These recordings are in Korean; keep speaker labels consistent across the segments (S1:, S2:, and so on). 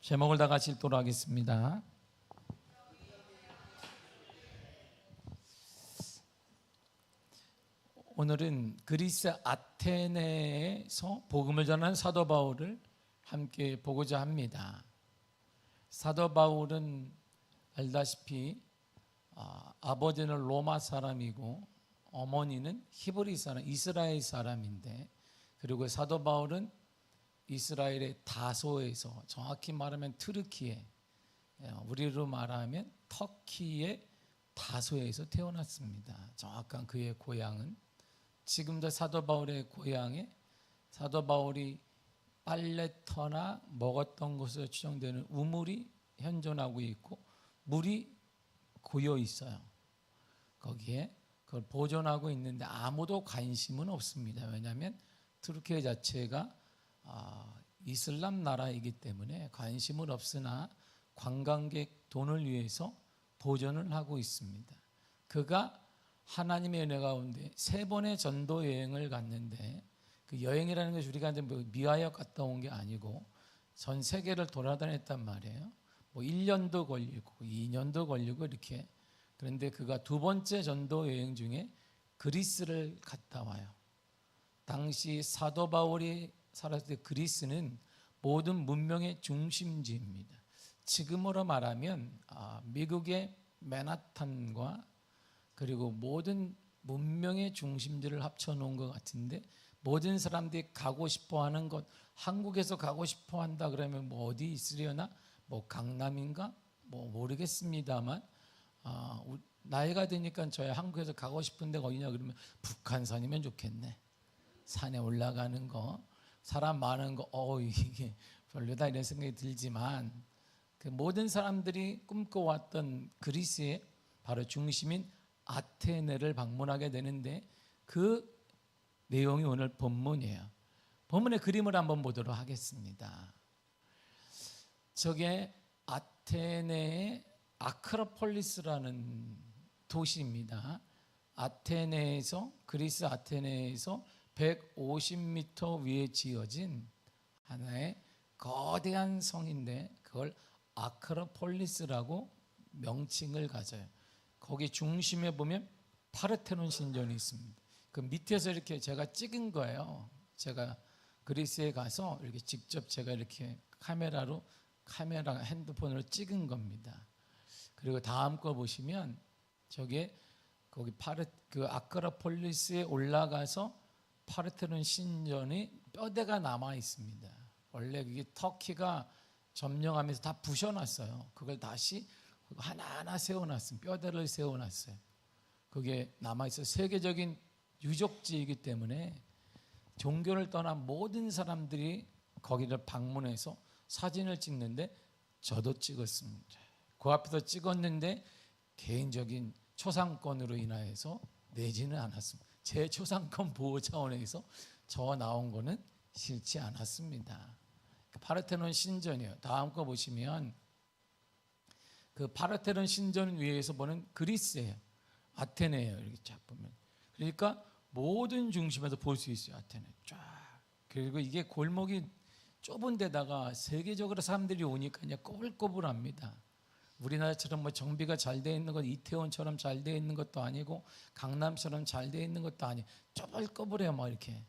S1: 제목을 다 같이 읽도록 하겠습니다. 오늘은 그리스 아테네에서 복음을 전한 사도 바울을 함께 보고자 합니다. 사도 바울은 알다시피 아버지는 로마 사람이고 어머니는 히브리 사람, 이스라엘 사람인데, 그리고 사도 바울은 이스라엘의 다소에서, 정확히 말하면 트르키에, 우리로 말하면 터키의 다소에서 태어났습니다. 정확한 그의 고향은, 지금도 사도 바울의 고향에 사도 바울이 빨래터나 먹었던 곳으로 추정되는 우물이 현존하고 있고 물이 고여 있어요. 거기에 그걸 보존하고 있는데 아무도 관심은 없습니다. 왜냐하면 트르키 자체가 이슬람 나라이기 때문에 관심은 없으나 관광객 돈을 위해서 보존을 하고 있습니다. 그가 하나님의 은혜 가운데 3번의 전도 여행을 갔는데, 그 여행이라는 것이 우리가 이제 미화역 갔다 온 게 아니고 전 세계를 돌아다녔단 말이에요. 1년도 걸리고 2년도 걸리고 이렇게. 그런데 그가 2번째 전도 여행 중에 그리스를 갔다 와요. 당시 사도 바울이 살았을 때 그리스는 모든 문명의 중심지입니다. 지금으로 말하면 미국의 맨하탄과 그리고 모든 문명의 중심지를 합쳐놓은 것 같은데, 모든 사람들이 가고 싶어하는 곳, 한국에서 가고 싶어한다 그러면 어디 있으려나? 강남인가? 모르겠습니다만 나이가 드니까 저희 한국에서 가고 싶은 데가 어디냐 그러면 북한산이면 좋겠네. 산에 올라가는 거, 사람 많은 거, 이게 별로다 이런 생각이 들지만, 그 모든 사람들이 꿈꿔왔던 그리스의 바로 중심인 아테네를 방문하게 되는데, 그 내용이 오늘 본문이에요. 본문의 그림을 한번 보도록 하겠습니다. 저게 아테네의 아크로폴리스라는 도시입니다. 그리스 아테네에서 150m 위에 지어진 하나의 거대한 성인데, 그걸 아크로폴리스라고 명칭을 가져요. 거기 중심에 보면 파르테논 신전이 있습니다. 그 밑에서 이렇게 제가 찍은 거예요. 제가 그리스에 가서 이렇게 직접 제가 이렇게 핸드폰으로 찍은 겁니다. 그리고 다음 거 보시면 거기 그 아크로폴리스에 올라가서 파르테논 신전이 뼈대가 남아 있습니다. 원래 그게 터키가 점령하면서 다 부셔놨어요. 그걸 다시 하나하나 세워놨습니다. 뼈대를 세워놨어요. 그게 남아있어. 세계적인 유적지이기 때문에 종교를 떠난 모든 사람들이 거기를 방문해서 사진을 찍는데 저도 찍었습니다. 그 앞에서 찍었는데 개인적인 초상권으로 인하여서 내지는 않았습니다. 제 초상권 보호 차원에서 저 나온 거는 싫지 않았습니다. 파르테논 신전이에요. 다음 거 보시면 그 파르테논 신전 위에서 보는 그리스예요. 아테네예요. 이렇게 쫙 보면. 그러니까 모든 중심에서 볼 수 있어요. 아테네 쫙. 그리고 이게 골목이 좁은 데다가 세계적으로 사람들이 오니까 그냥 꼬불꼬불합니다. 우리나라처럼 정비가 잘 돼 있는 것, 이태원처럼 잘 돼 있는 것도 아니고 강남처럼 잘 돼 있는 것도 아니고 꼬불꼬불해요. 이렇게.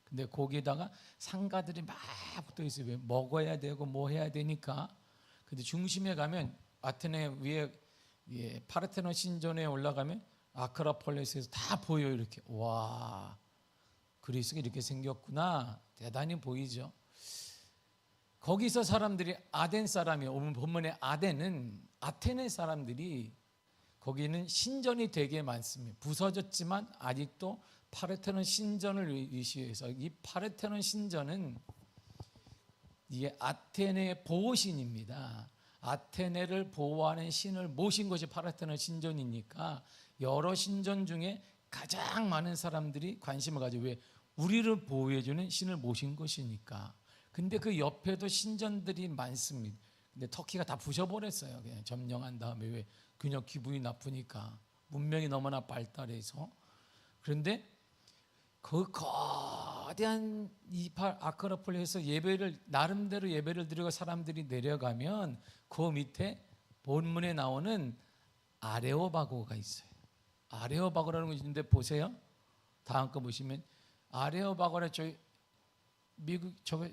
S1: 근데 거기에다가 상가들이 막 붙어 있어요. 왜? 먹어야 되고 뭐 해야 되니까. 근데 중심에 가면 아테네 위에 파르테논 신전에 올라가면 아크로폴리스에서 다 보여요. 이렇게. 와, 그리스가 이렇게 생겼구나. 대단히 보이죠. 거기서 사람들이 아덴 사람이에요. 오늘 본문의 아덴은 아테네 사람들이, 거기는 신전이 되게 많습니다. 부서졌지만 아직도 파르테논 신전을 위시해서, 이 파르테논 신전은 이게 아테네의 보호신입니다. 아테네를 보호하는 신을 모신 것이 파르테논 신전이니까 여러 신전 중에 가장 많은 사람들이 관심을 가지고, 왜? 우리를 보호해주는 신을 모신 것이니까. 근데 그 옆에도 신전들이 많습니다. 근데 터키가 다 부셔버렸어요. 그냥 점령한 다음에. 왜? 그냥 기분이 나쁘니까. 문명이 너무나 발달해서. 그런데 그 거대한 아크로폴리스에서 예배를 나름대로 예배를 드리고 사람들이 내려가면 그 밑에 본문에 나오는 아레오바고가 있어요. 아레오바고라는 것이 있는데 보세요. 다음 거 보시면 아레오바고라 저희 미국 저거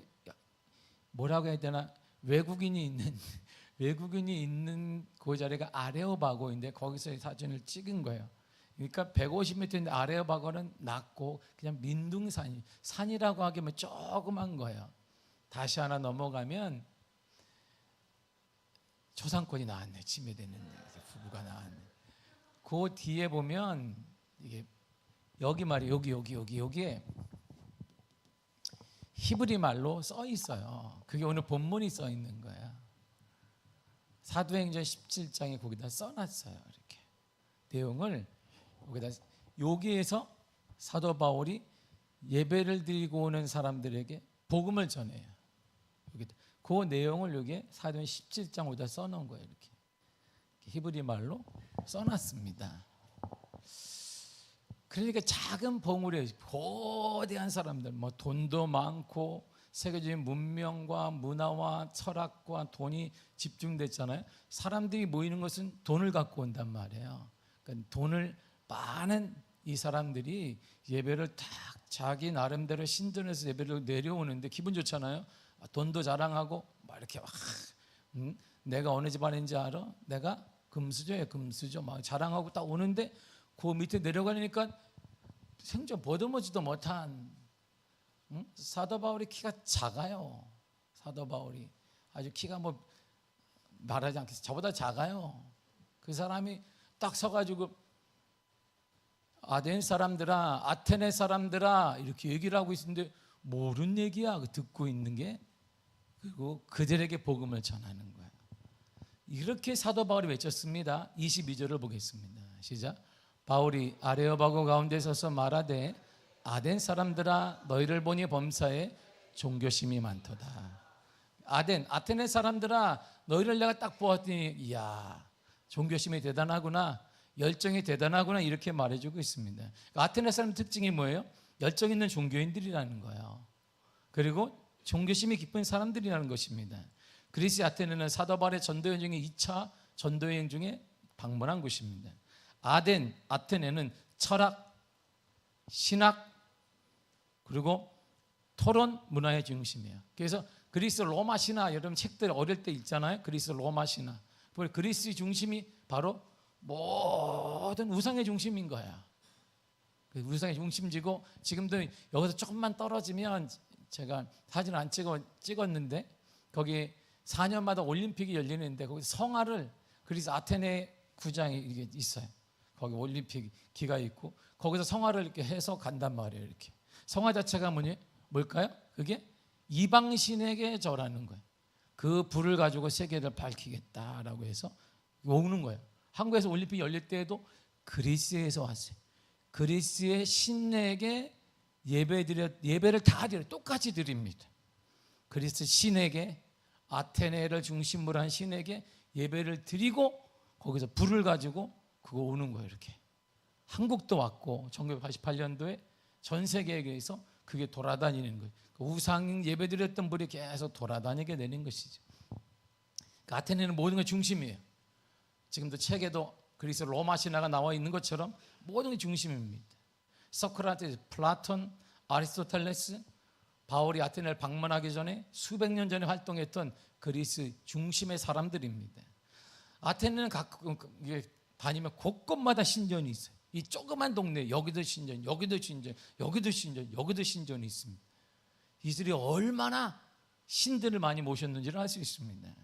S1: 뭐라고 해야 되나 외국인이 있는 그 자리가 아레오바고인데 거기서 사진을 찍은 거예요. 그러니까 150m인데 아레오바고는 낮고 그냥 민둥산이 산이라고 하기면 조그만 거예요. 다시 하나 넘어가면 초상권이 나왔네. 침해되는 부부가 나왔네. 그 뒤에 보면 이게 여기 말이에요. 여기에 히브리 말로 써 있어요. 그게 오늘 본문이 써 있는 거야. 사도행전 17장에 거기다 써놨어요. 이렇게 내용을 여기다 여기에서 사도 바울이 예배를 드리고 오는 사람들에게 복음을 전해요. 여기다 그 내용을 여기에 사도행전 17장 어디다 써놓은 거예요. 이렇게 히브리 말로 써놨습니다. 그러니까 작은 봉우리 거대한 사람들, 뭐 돈도 많고 세계적인 문명과 문화와 철학과 돈이 집중됐잖아요. 사람들이 모이는 것은 돈을 갖고 온단 말이에요. 그러니까 돈을 많은 이 사람들이 예배를 딱 자기 나름대로 신전에서 예배를 내려오는데 기분 좋잖아요. 돈도 자랑하고 막 이렇게 막 내가 어느 집안인지 알아? 내가 금수저예요, 금수저 막 자랑하고 딱 오는데 그 밑에 내려가니까 생전 보도보지도 못한 사도 바울이 키가 작아요. 사도 바울이 아주 키가 뭐 말하지 않겠어요. 저보다 작아요. 그 사람이 딱 서가지고 아덴 사람들아, 아테네 사람들아 이렇게 얘기를 하고 있는데 모르는 얘기야. 듣고 있는 게. 그리고 그들에게 복음을 전하는 거예요. 이렇게 사도 바울이 외쳤습니다. 22절을 보겠습니다. 시작. 바울이 아레오바고 가운데 서서 말하되 아덴 사람들아 너희를 보니 범사에 종교심이 많도다. 아테네 사람들아 너희를 내가 딱 보았더니 이야 종교심이 대단하구나, 열정이 대단하구나 이렇게 말해주고 있습니다. 아테네 사람 특징이 뭐예요? 열정 있는 종교인들이라는 거예요. 그리고 종교심이 깊은 사람들이라는 것입니다. 그리스 아테네는 사도 바울의 전도여행 중에 2차 전도여행 중에 방문한 곳입니다. 아테네는 철학, 신학 그리고 토론 문화의 중심이에요. 그래서 그리스 로마 신화 여러분 책들 어릴 때 읽잖아요. 그리스 로마 신화. 그리스 중심이 바로 모든 우상의 중심인 거야. 그 우상의 중심지고 지금도 여기서 조금만 떨어지면 제가 사진 안 찍었는데 거기 4년마다 올림픽이 열리는데 거기 성화를 그리스 아테네 구장이 이게 있어요. 거기 올림픽 기가 있고 거기서 성화를 이렇게 해서 간단 말이에요. 이렇게 성화 자체가 뭘까요? 그게 이방신에게 절하는 거예요. 그 불을 가지고 세계를 밝히겠다라고 해서 오는 거예요. 한국에서 올림픽 열릴 때에도 그리스에서 왔어요. 그리스의 신에게 예배를 다 드려요. 똑같이 드립니다. 그리스 신에게 아테네를 중심으로 한 신에게 예배를 드리고 거기서 불을 가지고 그거 오는 거예요. 이렇게 한국도 왔고 1988년도에 전 세계에서 그게 돌아다니는 거예요. 그 우상 예배드렸던 불이 계속 돌아다니게 되는 것이죠. 그 아테네는 모든 게 중심이에요. 지금도 책에도 그리스 로마 신화가 나와 있는 것처럼 모든 게 중심입니다. 소크라테스, 플라톤, 아리스토텔레스, 바울이 아테네를 방문하기 전에 수백 년 전에 활동했던 그리스 중심의 사람들입니다. 아테네는 다니면 곳곳마다 신전이 있어요. 이 조그만 동네 여기도 신전, 여기도 신전, 여기도 신전, 여기도 신전이 있습니다. 이들이 얼마나 신들을 많이 모셨는지를 알 수 있습니다.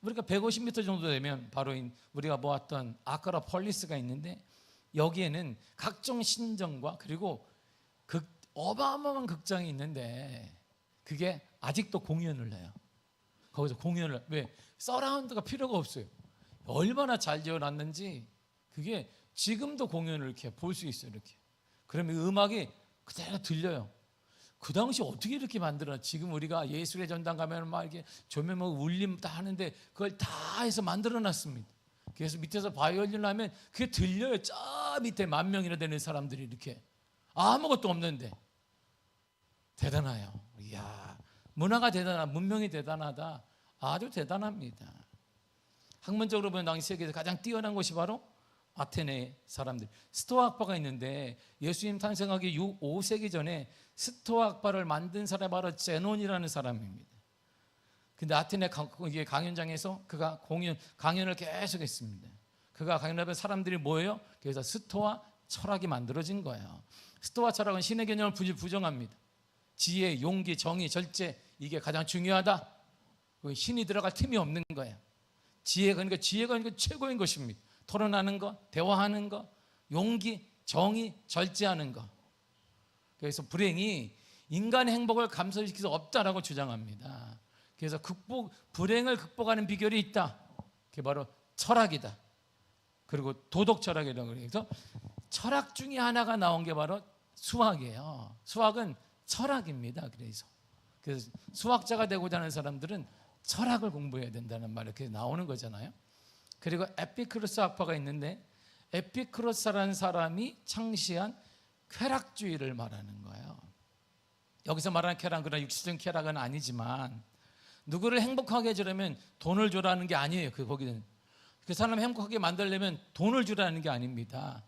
S1: 우리가 150m 정도 되면 바로 우리가 보았던 아크로폴리스가 있는데 여기에는 각종 신전과 그리고 어마어마한 극장이 있는데 그게 아직도 공연을 해요. 거기서 공연을 왜? 서라운드가 필요가 없어요. 얼마나 잘 지어놨는지 그게 지금도 공연을 이렇게 볼 수 있어요. 이렇게 그러면 음악이 그대로 들려요. 그 당시 어떻게 이렇게 만들었나? 지금 우리가 예술의 전당 가면 막 이렇게 조명 울림 다 하는데 그걸 다 해서 만들어놨습니다. 그래서 밑에서 바이올린 하면 그게 들려요. 저 밑에 10,000명이나 되는 사람들이 이렇게 아무것도 없는데 대단해요. 이야, 문화가 대단하다, 문명이 대단하다. 아주 대단합니다. 학문적으로 보면 당시 세계에서 가장 뛰어난 곳이 바로 아테네 사람들. 스토아 학파가 있는데 예수님 탄생하기 5세기 전에 스토아 학파를 만든 사람이 바로 제논이라는 사람입니다. 근데 아테네 강연장에서 그가 강연을 계속 했습니다. 그가 강연하면 사람들이 뭐예요? 그래서 스토아 철학이 만들어진 거예요. 스토아 철학은 신의 개념을 부정합니다. 지혜, 용기, 정의, 절제, 이게 가장 중요하다. 신이 들어갈 틈이 없는 거예요. 지혜가 최고인 것입니다. 토론하는 것, 대화하는 것, 용기, 정의, 절제하는 것. 그래서 불행이 인간의 행복을 감소시킬 수 없다라고 주장합니다. 그래서 불행을 극복하는 비결이 있다. 그게 바로 철학이다. 그리고 도덕 철학이라고 그래서 철학 중에 하나가 나온 게 바로 수학이에요. 수학은 철학입니다. 그래서 수학자가 되고자 하는 사람들은 철학을 공부해야 된다는 말이 이렇게 나오는 거잖아요. 그리고 에피쿠로스 학파가 있는데 에피쿠로스라는 사람이 창시한 쾌락주의를 말하는 거예요. 여기서 말하는 쾌락은 그런 육체적인 쾌락은 아니지만 누구를 행복하게 해주려면 돈을 주라는 게 아니에요. 거기는 그 사람을 행복하게 만들려면 돈을 주라는 게 아닙니다.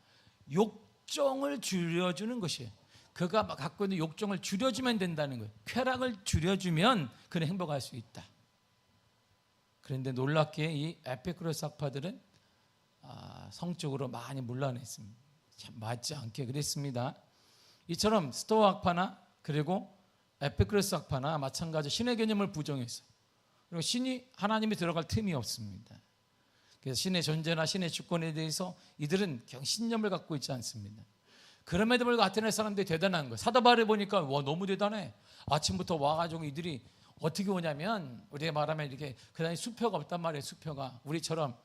S1: 욕정을 줄여주는 것이에요. 그가 갖고 있는 욕정을 줄여주면 된다는 거예요. 쾌락을 줄여주면 그는 행복할 수 있다. 그런데 놀랍게 이 에피쿠로스 학파들은 성적으로 많이 문란했습니다. 참 맞지 않게 그랬습니다. 이처럼 스토아 학파나 그리고 에피쿠로스 학파나 마찬가지 신의 개념을 부정했어요. 그리고 하나님이 들어갈 틈이 없습니다. 그래서 신의 존재나 신의 주권에 대해서 이들은 신념을 갖고 있지 않습니다. 그럼에도 불구하고 아테네 사람들이 대단한 거예요. 사도 바울을 보니까 와 너무 대단해. 아침부터 와가지고 이들이 어떻게 오냐면 우리가 말하면 이렇게 그다음에 수표가 없단 말이에요. 수표가 우리처럼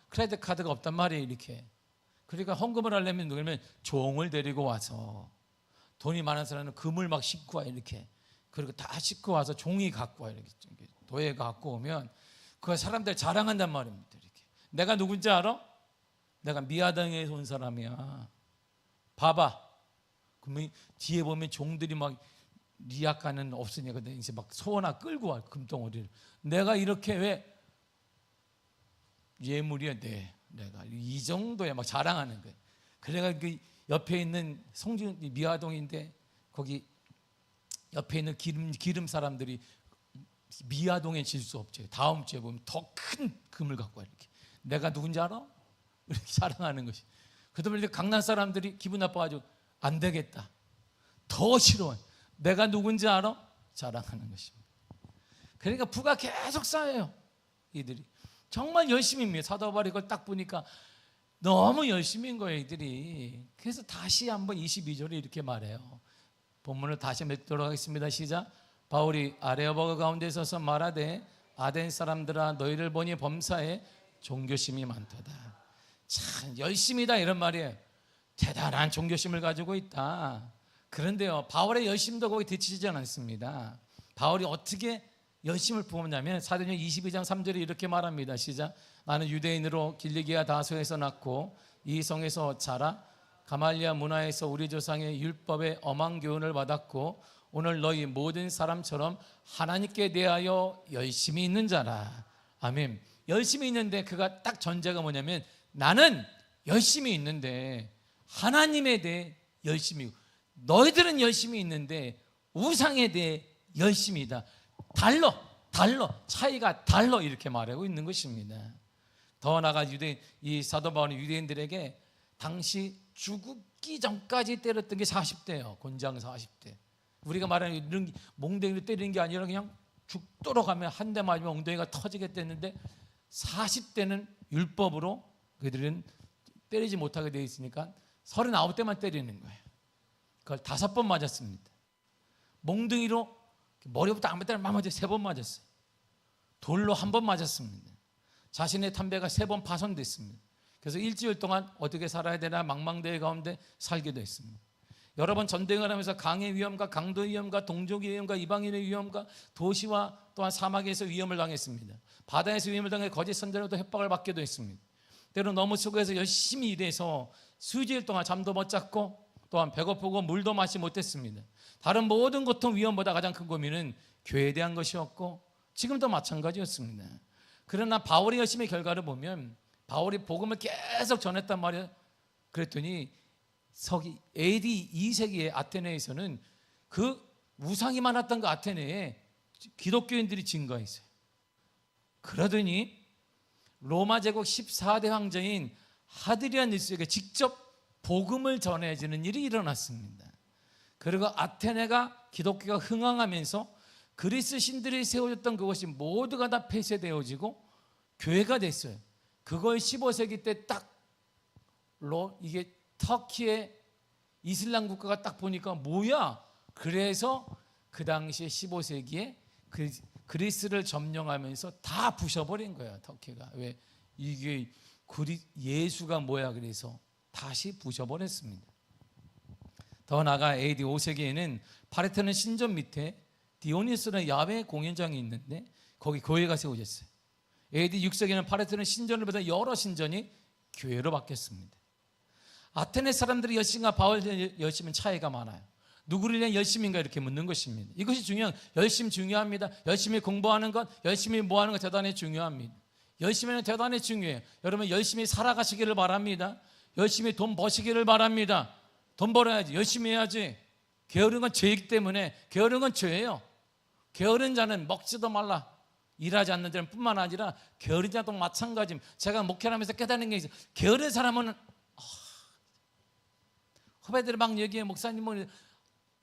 S1: 크레딧 카드가 없단 말이에요. 이렇게 그러니까 헌금을 하려면 누구냐면 종을 데리고 와서 돈이 많은 사람은 금을 막 싣고 와 이렇게 그리고 다 싣고 와서 종이 갖고 와 이렇게 도예가 갖고 오면 그 사람들 자랑한단 말입니다. 이렇게 내가 누군지 알아? 내가 미아당에서 온 사람이야. 봐봐. 그러면 뒤에 보면 종들이 막 리아카는 없으니까 이제 막 소나 끌고 와 금덩어리를. 내가 이렇게 왜 예물이야? 내가 이 정도야 막 자랑하는 거예요. 그래가 그 옆에 있는 미아동인데 거기 옆에 있는 기름 사람들이 미아동에 질 수 없죠. 다음 주에 보면 더 큰 금을 갖고 와 이렇게. 내가 누군지 알아? 이렇게 자랑하는 것이. 그러다 강남 사람들이 기분 나빠가지고 안 되겠다. 더 싫어해. 내가 누군지 알아? 자랑하는 것입니다. 그러니까 부가 계속 쌓여요. 이들이 정말 열심히입니다. 사도 바울이 이걸 딱 보니까 너무 열심히인 거예요. 이들이. 그래서 다시 한번 22절에 이렇게 말해요. 본문을 다시 읽도록 하겠습니다. 시작. 바울이 아레오바그 가운데 서서 말하되 아덴 사람들아 너희를 보니 범사에 종교심이 많도다. 참 열심이다 이런 말이에요. 대단한 종교심을 가지고 있다. 그런데요 바울의 열심도 거기 그치지 않습니다. 바울이 어떻게 열심을 부었냐면 사도행전 22장 3절에 이렇게 말합니다. 시작. 나는 유대인으로 길리기아 다소에서 낳고 이 성에서 자라 가말리아 문화에서 우리 조상의 율법의 엄한 교훈을 받았고 오늘 너희 모든 사람처럼 하나님께 대하여 열심히 있는 자라. 아멘. 열심히 있는데 그가 딱 전제가 뭐냐면 나는 열심히 있는데 하나님에 대해 열심히, 너희들은 열심히 있는데 우상에 대해 열심이다. 달러 차이가 달러 이렇게 말하고 있는 것입니다. 더 나아가 이 사도 바울은 유대인들에게 당시 죽기 전까지 때렸던 게 40대예요. 곤장 40대. 우리가 말하는 이런 몽둥이로 때리는 게 아니라 그냥 죽도록 하면 한 대 맞으면 엉덩이가 터지겠다는데 40대는 율법으로 그들은 때리지 못하게 되어 있으니까 39대만 때리는 거예요. 그걸 5번 맞았습니다. 몽둥이로 머리부터 아무데나 맞아서 3번 맞았어요. 돌로 1번 맞았습니다. 자신의 담배가 3번 파손됐습니다. 그래서 일주일 동안 어떻게 살아야 되나 망망대해 가운데 살기도 했습니다. 여러 번 전쟁을 하면서 강의 위험과 강도의 위험과 동족의 위험과 이방인의 위험과 도시와 또한 사막에서 위험을 당했습니다. 바다에서 위험을 당해 거짓 선자로도 협박을 받기도 했습니다. 때로 너무 수고해서 열심히 일해서 수주일 동안 잠도 못 잤고 또한 배고프고 물도 마시 못했습니다. 다른 모든 고통 위험보다 가장 큰 고민은 교회에 대한 것이었고 지금도 마찬가지였습니다. 그러나 바울의 열심의 결과를 보면 바울이 복음을 계속 전했단 말이에요. 그랬더니 AD 2세기의 아테네에서는 그 우상이 많았던 그 아테네에 기독교인들이 증거했어요. 그러더니 로마 제국 14대 황제인 하드리안 1세에게 직접 복음을 전해지는 일이 일어났습니다. 그리고 아테네가 기독교가 흥황하면서 그리스 신들이 세워졌던 그것이 모두가 다 폐쇄되어지고 교회가 됐어요. 그걸 15세기 때 딱 이게 터키의 이슬람 국가가 딱 보니까 뭐야? 그래서 그 당시에 15세기에 그리스를 점령하면서 다 부셔버린 거예요. 터키가. 왜? 이게 예수가 뭐야? 그래서 다시 부셔버렸습니다. 더 나아가 AD 5세기에는 파르테논 신전 밑에 디오니스라는 야외 공연장이 있는데 거기 교회가 세워졌어요. AD 6세기에는 파르테논 신전을 보다 여러 신전이 교회로 바뀌었습니다. 아테네 사람들의 열심과 바울의 열심은 차이가 많아요. 누구를 위한 열심인가 이렇게 묻는 것입니다. 이것이 중요한, 열심 중요합니다. 열심히 공부하는 것, 열심히 모아는 것 대단히 중요합니다. 열심히는 대단히 중요해요. 여러분 열심히 살아가시기를 바랍니다. 열심히 돈 버시기를 바랍니다. 돈 벌어야지, 열심히 해야지. 게으른 건 죄이기 때문에, 게으른 건 죄예요. 게으른 자는 먹지도 말라. 일하지 않는 자는 뿐만 아니라 게으른 자도 마찬가지입니다. 제가 목회하면서 깨닫는 게 있어요. 게으른 사람은 후배들이 막 얘기해. 목사님은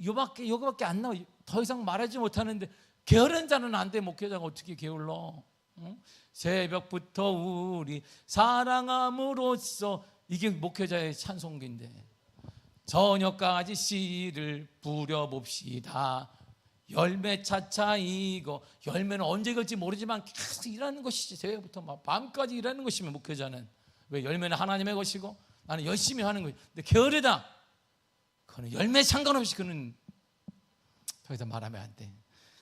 S1: 요거밖에 안 나와. 더 이상 말하지 못하는데 게으른 자는 안 돼. 목회자가 어떻게 게을러? 응? 새벽부터 우리 사랑함으로써, 이게 목회자의 찬송기인데 저녁까지 씨를 부려봅시다. 열매 차차 이거. 열매는 언제 걸지 모르지만 계속 일하는 것이지. 새벽부터 막 밤까지 일하는 것이면 목회자는. 왜? 열매는 하나님의 것이고 나는 열심히 하는 거예요. 근데 게으르다, 그는 열매 상관없이 그는 더 이상 말하면 안 돼.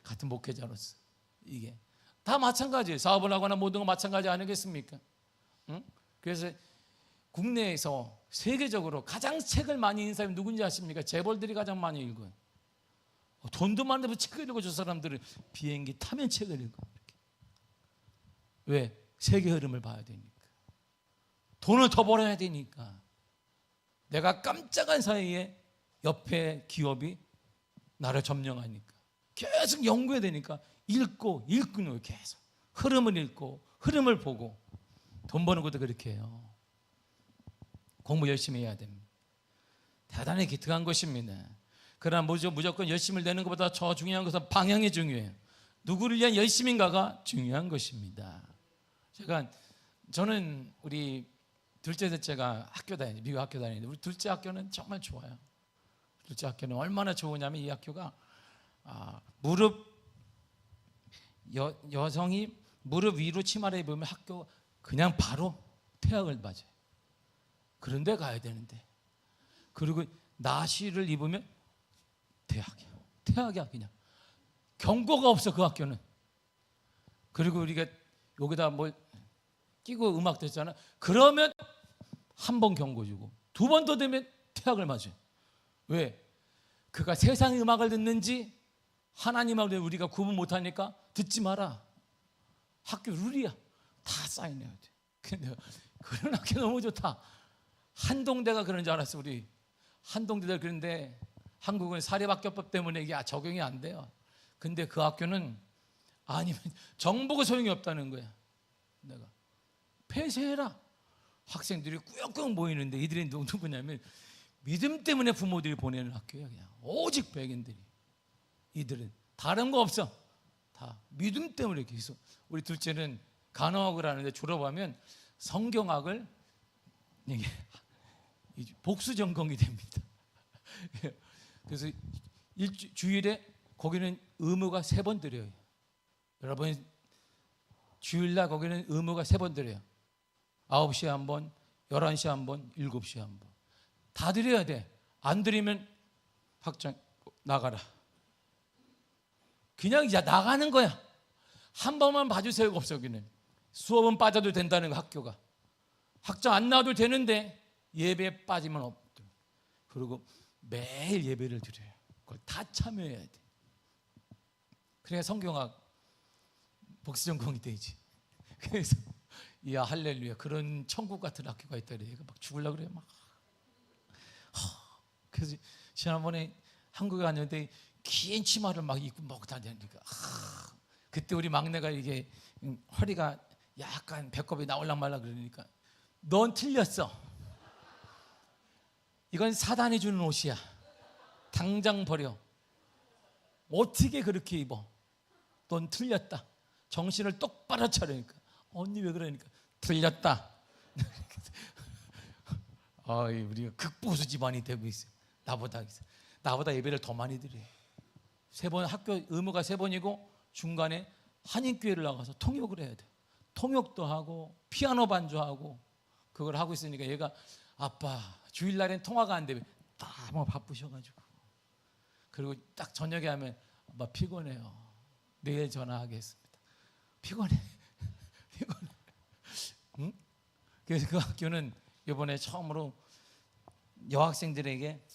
S1: 같은 목회자로서 이게 다 마찬가지예요. 사업을 하거나 모든 거 마찬가지 아니겠습니까? 응? 그래서 국내에서 세계적으로 가장 책을 많이 읽는 사람이 누군지 아십니까? 재벌들이 가장 많이 읽어요. 돈도 많은데 책을 읽어. 저 사람들은 비행기 타면 책을 읽어. 이렇게. 왜? 세계 흐름을 봐야 되니까. 돈을 더 벌어야 되니까. 내가 깜짝한 사이에 옆에 기업이 나를 점령하니까 계속 연구해야 되니까 읽고 계속 흐름을 읽고 흐름을 보고. 돈 버는 것도 그렇게 해요. 공부 열심히 해야 됩니다. 대단히 기특한 것입니다. 그러나 무조건 열심을 내는 것보다 더 중요한 것은 방향이 중요해요. 누구를 위한 열심인가가 중요한 것입니다. 저는 우리 둘째 셋째가 미국 학교 다니는데 우리 둘째 학교는 정말 좋아요. 둘째 학교는 얼마나 좋으냐면 이 학교가 여성이 무릎 위로 치마를 입으면 학교 그냥 바로 퇴학을 맞아요. 그런데 가야 되는데, 그리고 나시를 입으면 퇴학이야. 그냥 경고가 없어 그 학교는. 그리고 우리가 여기다 뭐 끼고 음악 듣잖아. 그러면 한 번 경고 주고 두 번 더 되면 퇴학을 맞아요. 왜? 그가 세상의 음악을 듣는지 하나님하고 우리가 구분 못하니까 듣지 마라. 학교 룰이야. 다 사인해야 돼. 근데 그런 학교 너무 좋다. 한동대가 그런 줄 알았어. 우리 한동대들. 그런데 한국은 사립학교법 때문에 이게 적용이 안 돼요. 근데 그 학교는 아니면 정보가 소용이 없다는 거야. 내가 폐쇄해라. 학생들이 꾸역꾸역 모이는데 이들이 누구냐면 믿음 때문에 부모들이 보내는 학교야. 그냥 오직 백인들이. 이들은 다른 거 없어. 다 믿음 때문에 계속. 우리 둘째는 간호학을 하는데 졸업하면 성경학을 이게 복수 전공이 됩니다. 그래서 주일에 거기는 의무가 3번 드려요. 여러분 주일날 거기는 의무가 3번 드려요. 9시에 한 번, 11시에 한 번, 7시에 한 번. 다 드려야 돼. 안 드리면 학장 나가라. 그냥 나가는 거야. 한 번만 봐주세요. 없어. 여기는 수업은 빠져도 된다는 거. 학교가 학장 안 나와도 되는데 예배에 빠지면 없대. 그리고 매일 예배를 드려요. 그걸 다 참여해야 돼. 그래야 성경학 복수 전공이 되지. 그래서 이야 할렐루야, 그런 천국 같은 학교가 있다 그래. 막 죽으려고 그래 막. 그래서 지난번에 한국에 갔는데 긴 치마를 막 입고 막 다니니까 그때 우리 막내가 이게 허리가 약간 배꼽이 나올랑 말라 그러니까 넌 틀렸어. 이건 사단이 주는 옷이야. 당장 버려. 어떻게 그렇게 입어? 넌 틀렸다. 정신을 똑바로 차리니까. 언니 왜 그러니까 틀렸다. 우리가 극보수 집안이 되고 있어요. 나보다 예배를 더 많이 드려요. 3번 학교 의무가 3번이고 중간에 한인교회를 나가서 통역을 해야 돼. 통역도 하고 피아노 반주하고 그걸 하고 있으니까 얘가 아빠 주일날엔 통화가 안 돼. 너무 바쁘셔가지고. 그리고 딱 저녁에 하면 아빠 피곤해요. 내일 전화하겠습니다. 피곤해. 응? 그래서 그 학교는 이번에 처음으로 여학생들에게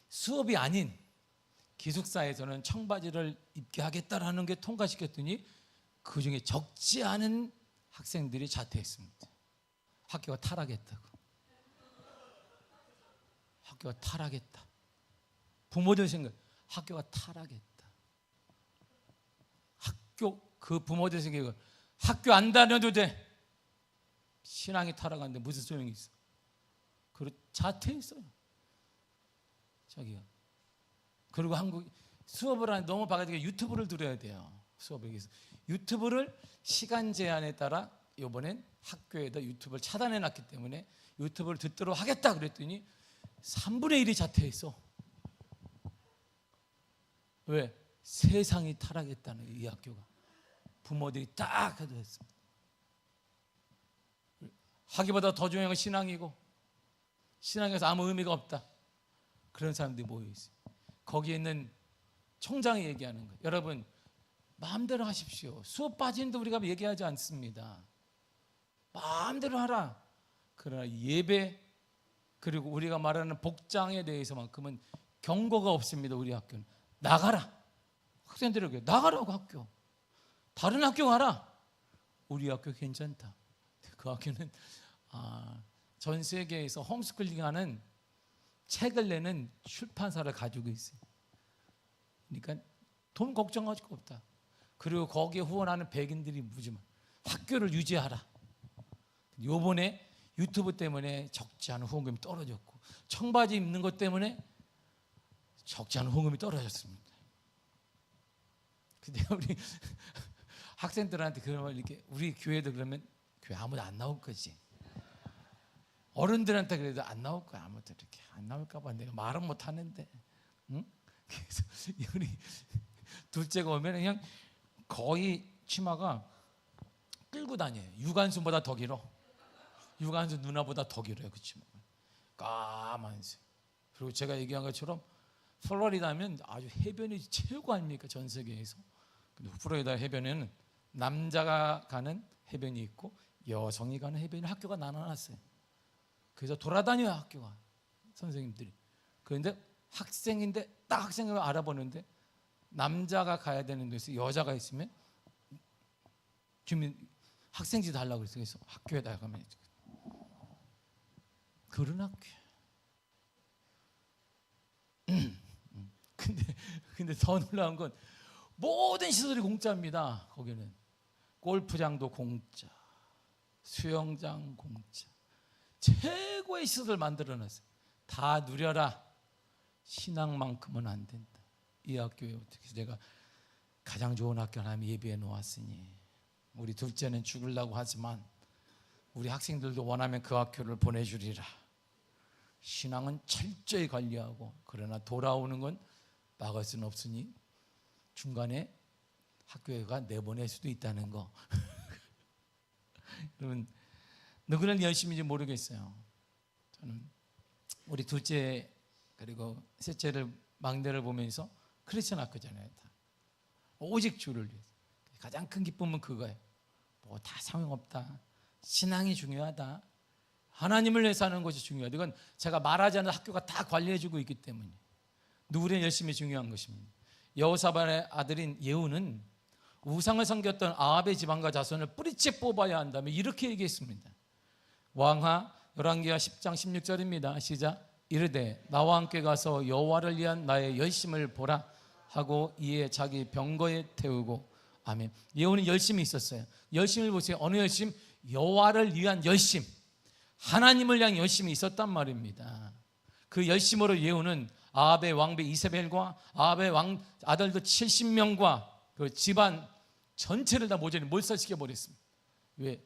S1: 수업이 아닌 기숙사에서는 청바지를 입게 하겠다라는 게 통과시켰더니 그중에 적지 않은 학생들이 자퇴했습니다. 학교가 타락했다고. 학교가 타락했다. 부모들 생각, 학교가 타락했다. 그 부모들 생각, 학교 안 다녀도 돼. 신앙이 타락하는데 무슨 소용이 있어? 그리고 자퇴했어요. 자기가. 그리고 한국 수업을 하는 너무 바가지가 유튜브를 들어야 돼요. 수업에 의해서 유튜브를 시간 제한에 따라 이번엔 학교에다 유튜브를 차단해 놨기 때문에 유튜브를 듣도록 하겠다 그랬더니 3분의 1이 자퇴했어. 왜? 세상이 타락했다는 이 학교가. 부모들이 딱 해도 했습니다. 학위보다 더 중요한 건 신앙이고 신앙에서 아무 의미가 없다. 그런 사람들이 모여 있어요. 거기에 있는 총장이 얘기하는 거예요. 여러분 마음대로 하십시오. 수업 빠지는데 우리가 얘기하지 않습니다. 마음대로 하라. 그러나 예배 그리고 우리가 말하는 복장에 대해서만큼은 경고가 없습니다. 우리 학교는 나가라. 학생들에게 나가라고 학교. 다른 학교 가라. 우리 학교 괜찮다. 그 학교는 전 세계에서 홈스쿨링하는 책을 내는 출판사를 가지고 있어요. 그러니까 돈 걱정할 거 없다. 그리고 거기에 후원하는 백인들이 무지만 학교를 유지하라. 요번에 유튜브 때문에 적지 않은 후원금이 떨어졌고 청바지 입는 것 때문에 적지 않은 후원금이 떨어졌습니다. 근데 우리 학생들한테 그러면 이렇게 우리 교회도 그러면 교회 아무도 안 나올 거지. 어른들한테 그래도 안 나올 거야. 아무도 이렇게 안 나올까 봐 내가 말은 못 하는데. 응? 그래서 우리 둘째가 오면 그냥 거의 치마가 끌고 다녀요. 유관순보다 더 길어. 유관순 누나보다 더 길어요. 그 치마가. 까만색. 그리고 제가 얘기한 것처럼 플로리다면 아주 해변이 최고 아닙니까? 전 세계에서. 근데 플로리다 해변에는 남자가 가는 해변이 있고 여성이 가는 해변이 학교가 나눠놨어요. 그래서 돌아다녀요 학교가 선생님들이. 그런데 학생인데 딱 학생을 알아보는데 남자가 가야 되는 데서 여자가 있으면 주민 학생지 달라고 그래서 학교에다 가면 그런 학교야. 근데 더 놀라운 건 모든 시설이 공짜입니다. 거기는 골프장도 공짜, 수영장 공짜, 최고의 시설을 만들어놨어요. 다 누려라. 신앙만큼은 안 된다. 이 학교에 어떻게 내가 가장 좋은 학교 하나님 예비해 놓았으니 우리 둘째는 죽으려고 하지만 우리 학생들도 원하면 그 학교를 보내주리라. 신앙은 철저히 관리하고 그러나 돌아오는 건 막을 수는 없으니 중간에 학교가 내보낼 수도 있다는 거. 여러분 누구는 열심인지 모르겠어요. 저는 우리 둘째 그리고 셋째를 막내를 보면서 크리스천 학교잖아요. 다. 오직 주를 위해서. 가장 큰 기쁨은 그거예요. 뭐 다 소용없다. 신앙이 중요하다. 하나님을 위해 사는 것이 중요해요. 이건 제가 말하지 않는 학교가 다 관리해주고 있기 때문에 누구를 열심히 중요한 것입니다. 여호사밧의 아들인 예후는 우상을 섬겼던 아합의 지방과 자손을 뿌리째 뽑아야 한다며 이렇게 얘기했습니다. 왕하 열왕기하 10장 16절입니다. 시작. 이르되 나와 함께 가서 여호와를 위한 나의 열심을 보라 하고 이에 자기 병거에 태우고. 아멘. 예후는 열심이 있었어요. 열심을 보세요. 어느 열심? 여호와를 위한 열심, 하나님을 위한 열심이 있었단 말입니다. 그 열심으로 예후는 아합의 왕비 이세벨과 아합의 아들도 70명과 그 집안 전체를 다 모조리 몰살시켜 버렸습니다. 왜?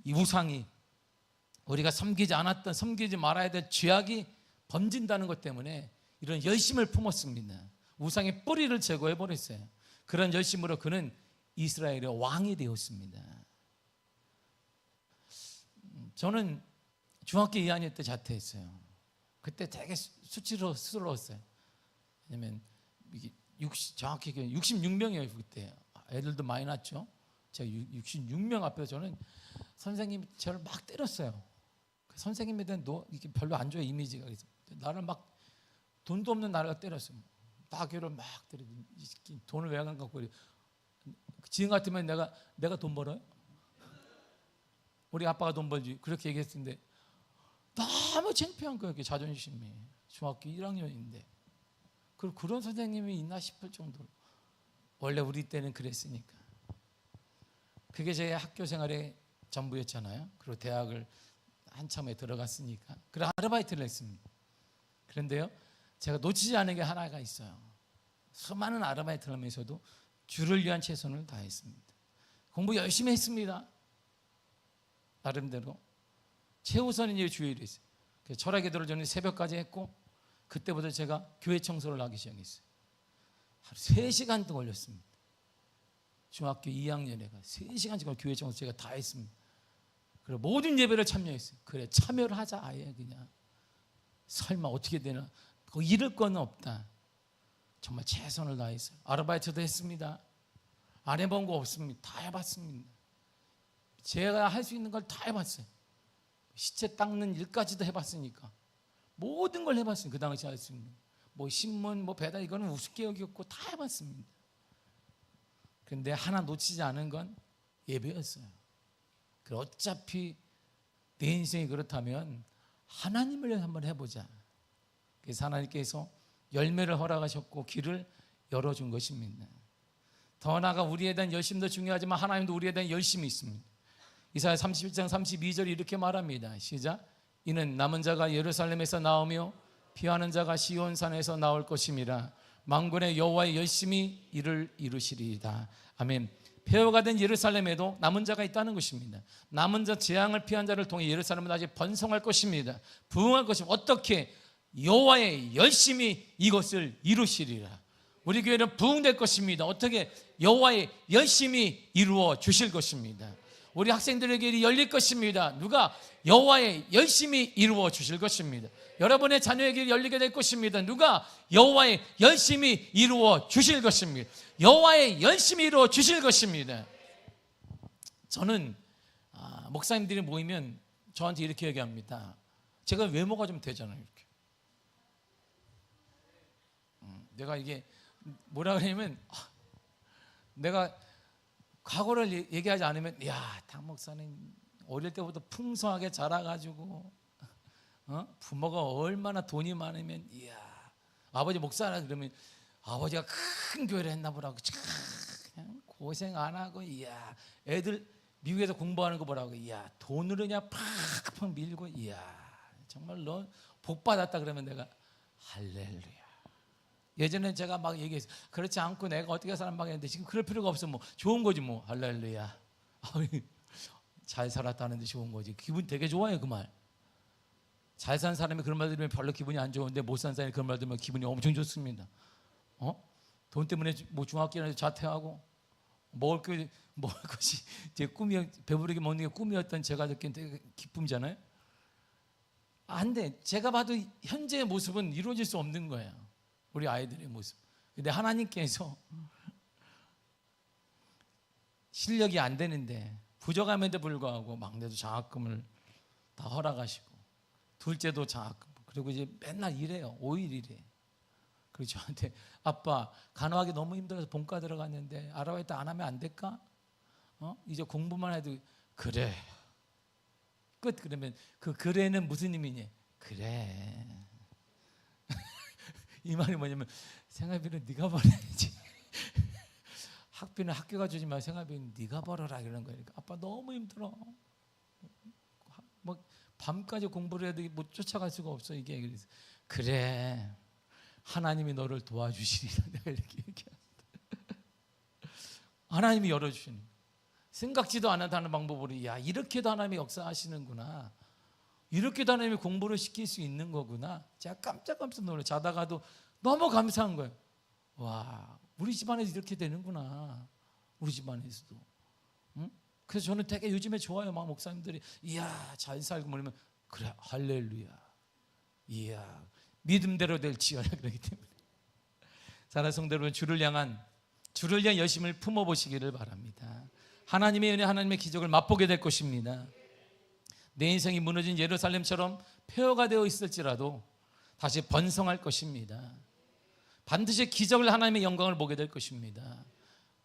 S1: 이 우상이 우리가 섬기지 말아야 될 죄악이 번진다는 것 때문에 이런 열심을 품었습니다. 우상의 뿌리를 제거해 버렸어요. 그런 열심으로 그는 이스라엘의 왕이 되었습니다. 저는 중학교 2학년 때 자퇴했어요. 그때 되게 수치스러웠어요. 왜냐면 이게 정확히 66명이에요 그때. 애들도 많이 낳았죠. 제가 66명 앞에서 저는 선생님이 저를 막 때렸어요. 그 선생님에 대한 이게 별로 안 좋아요 이미지가. 그래서 나를 막 돈도 없는 나를 때렸어요. 따귀를 막 때리고 돈을 왜 안 갖고. 지금 같으면 내가 돈 벌어요? 우리 아빠가 돈 벌지 그렇게 얘기했는데 너무 창피한 거예요. 자존심이. 중학교 1학년인데 그런 선생님이 있나 싶을 정도로. 원래 우리 때는 그랬으니까. 그게 제 학교 생활의 전부였잖아요. 그리고 대학을 한참에 들어갔으니까. 그래서 아르바이트를 했습니다. 그런데요, 제가 놓치지 않은 게 하나가 있어요. 수많은 아르바이트를 하면서도 주를 위한 최선을 다했습니다. 공부 열심히 했습니다. 나름대로. 최우선은 이제 주일이 있어요. 철학 기도를 저는 새벽까지 했고, 그때부터 제가 교회 청소를 하기 시작했어요. 하루 3시간도 걸렸습니다. 중학교 2학년에 3시간씩 교회 청소 제가 다 했습니다. 그리고 모든 예배를 참여했어요. 그래, 참여를 하자. 아예 그냥 설마 어떻게 되나, 잃을 건 없다. 정말 최선을 다했어요. 아르바이트도 했습니다. 안 해본 거 없습니다. 다 해봤습니다. 제가 할 수 있는 걸 다 해봤어요. 시체 닦는 일까지도 해봤으니까 모든 걸 해봤어요. 그 당시 할 수 있는 신문 배달, 이거는 우습게 여겼고 다 해봤습니다. 그런데 하나 놓치지 않은 건 예배였어요. 어차피 내 인생이 그렇다면 하나님을 위해서 한번 해보자. 그래서 하나님께서 열매를 허락하셨고 길을 열어준 것입니다. 더 나아가 우리에 대한 열심도 중요하지만 하나님도 우리에 대한 열심이 있습니다. 이사야 31장 32절이 이렇게 말합니다. 시작. 이는 남은 자가 예루살렘에서 나오며 피하는 자가 시온산에서 나올 것임이라. 만군의 여호와의 열심히 이를 이루시리이다. 아멘. 폐허가 된 예루살렘에도 남은 자가 있다는 것입니다. 남은 자, 재앙을 피한 자를 통해 예루살렘은 아직 번성할 것입니다. 부흥할 것입니다. 어떻게? 여호와의 열심히 이것을 이루시리라. 우리 교회는 부흥될 것입니다. 어떻게? 여호와의 열심히 이루어 주실 것입니다. 우리 학생들에게 일이 열릴 것입니다. 누가? 여호와의 열심히 이루어 주실 것입니다. 여러분의 자녀에게 열리게 될 것입니다. 누가? 여호와의 열심히 이루어 주실 것입니다. 여호와의 열심히 이루어 주실 것입니다. 저는 목사님들이 모이면 저한테 이렇게 얘기합니다. 제가 외모가 좀 되잖아요. 이렇게. 내가 이게 뭐라 그러냐면 내가 과거를 얘기하지 않으면, 야, 당 목사님 어릴 때부터 풍성하게 자라가지고 부모가 얼마나 돈이 많으면, 이야, 아버지 목사라 그러면 아버지가 큰 교회를 했나 보라고 그냥 고생 안 하고, 이야, 애들 미국에서 공부하는 거 보라고, 이야, 돈으로 그냥 팍팍 밀고, 이야, 정말 너 복 받았다. 그러면 내가 할렐루야. 예전에 제가 막 얘기했어요. 그렇지 않고 내가 어떻게 사람 했는데 지금 그럴 필요가 없어. 좋은 거지 할렐루야. 잘 살았다는데 좋은 거지. 기분 되게 좋아요. 그 말. 잘 산 사람이 그런 말 들으면 별로 기분이 안 좋은데 못 산 사람이 그런 말 들으면 기분이 엄청 좋습니다. 돈 때문에 중학교에서 자퇴하고 먹을 것이 제 꿈이, 배부르게 먹는 게 꿈이었던 제가 느낀 되게 기쁨이잖아요. 안 돼. 제가 봐도 현재의 모습은 이루어질 수 없는 거예요. 우리 아이들의 모습. 근데 하나님께서 실력이 안 되는데 부족함에도 불구하고 막내도 장학금을 다 허락하시고, 둘째도 그리고 이제 맨날 일해요. 5일 일해. 그리고 저한테 아빠 간호하기 너무 힘들어서 본과 들어갔는데 아르바이트 안 하면 안 될까? 이제 공부만 해도 그래. 끝. 그러면 그 그래는 무슨 의미냐? 그래. 이 말이 뭐냐면 생활비는 네가 벌어야지. 학비는 학교가 주지 말고 생활비는 네가 벌어라 이러는 거예요. 아빠 너무 힘들어. 뭐 밤까지 공부를 해도 못 쫓아갈 수가 없어 이게. 그래서 그래. 하나님이 너를 도와주시리라. 내가 이렇게 얘기합니다. 하나님이 열어주시는 거예요. 생각지도 않았다는 방법으로 야 이렇게도 하나님이 역사하시는구나. 이렇게도 하나님이 공부를 시킬 수 있는 거구나. 제가 깜짝 놀라요. 자다가도 너무 감사한 거예요. 와 우리 집안에서 이렇게 되는구나. 우리 집안에서도. 응? 그래서 저는 되게 요즘에 좋아요. 막 목사님들이 이야 잘 살고 뭐냐면 그래 할렐루야. 이야 믿음대로 될지어라 그러기 때문에. 사랑하는 성도 여러분, 주를 향한 열심을 품어보시기를 바랍니다. 하나님의 은혜, 하나님의 기적을 맛보게 될 것입니다. 내 인생이 무너진 예루살렘처럼 폐허가 되어 있을지라도 다시 번성할 것입니다. 반드시 기적을 하나님의 영광을 보게 될 것입니다.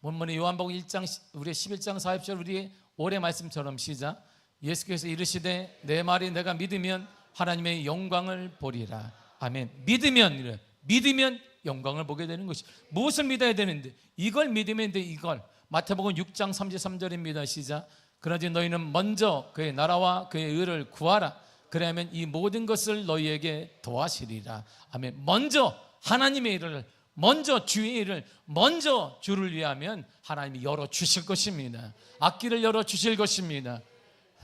S1: 본문의 요한복음 1장 우리의 11장 40절 우리의 올해 말씀처럼 시작. 예수께서 이르시되 내 말이 내가 믿으면 하나님의 영광을 보리라. 아멘. 믿으면 영광을 보게 되는 것이. 무엇을 믿어야 되는데? 이걸 믿으면 돼. 이걸. 마태복음 6장 33절입니다. 시작. 그러지 너희는 먼저 그의 나라와 그의 의를 구하라. 그래야면 이 모든 것을 너희에게 더하시리라. 아멘. 먼저 하나님의 일을, 먼저 주의 일을, 먼저 주를 위하면 하나님이 열어주실 것입니다. 앞길을 열어주실 것입니다.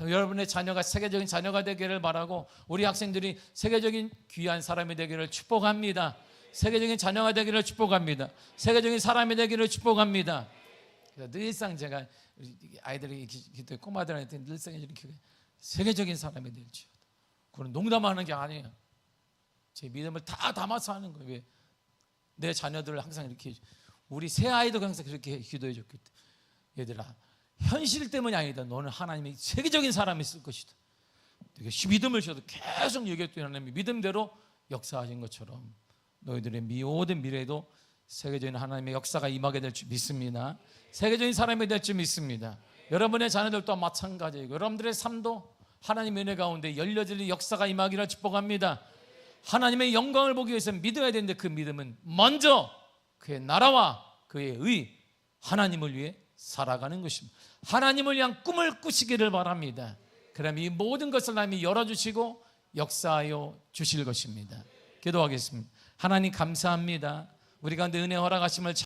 S1: 여러분의 자녀가 세계적인 자녀가 되기를 바라고 우리 학생들이 세계적인 귀한 사람이 되기를 축복합니다. 세계적인 자녀가 되기를 축복합니다. 세계적인 사람이 되기를 축복합니다. 그래서 늘상 제가 아이들이 기도해 꼬마들한테 늘상 이렇게 세계적인 사람이 될지어다. 그건 농담하는 게 아니에요. 제 믿음을 다 담아서 하는 거예요. 왜? 내 자녀들을 항상 이렇게 우리 새 아이도 항상 그렇게 기도해 줬기 때문에 얘들아 현실 때문이 아니다. 너는 하나님의 세계적인 사람이 있을 것이다. 믿음을 줘도 계속 얘기했더니 하나님이 믿음대로 역사하신 것처럼 너희들의 모든 미래에도 세계적인 하나님의 역사가 임하게 될 줄 믿습니다. 세계적인 사람이 될 줄 믿습니다. 여러분의 자녀들도 마찬가지이고 여러분들의 삶도 하나님의 은혜 가운데 열려질 역사가 임하기를 축복합니다. 하나님의 영광을 보기 위해서 믿어야 되는데 그 믿음은 먼저 그의 나라와 그의 의 하나님을 위해 살아가는 것입니다. 하나님을 위한 꿈을 꾸시기를 바랍니다. 그럼 이 모든 것을 하나님이 열어주시고 역사하여 주실 것입니다. 기도하겠습니다. 하나님 감사합니다. 우리 가운데 은혜 허락하심을